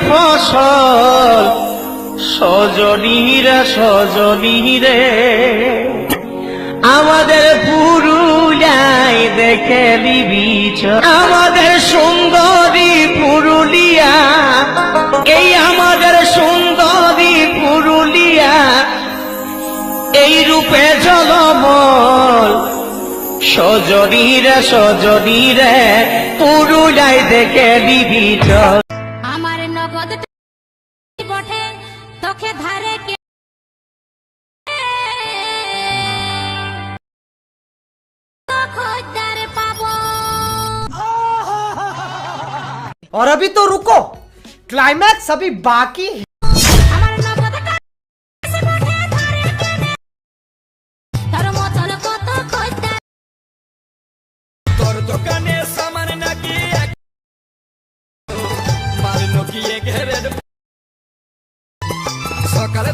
ফসল সজনীরা সজনীরে আমাদের পুরুলিয়ায় দেখে দিবি আমাদের সুন্দরী পুরুলিয়া এই আমাদের সুন্দরী পুরুলিয়া এই রূপে জলমল সজনীরে সজনীরে পুরুলিয়ায় দেখে দিবি আমার নগদ বটে তোকে ধারে কে খোঁজদার পাবো। और अभी तो रुको, क्लाइमैक्स अभी बाकी है। আমার নগদ বটে ধারে কে তোর মতন কত খোঁজদার তোর দোকানে সামান নাকি মাল নকিয়ে ঘেরে সকালে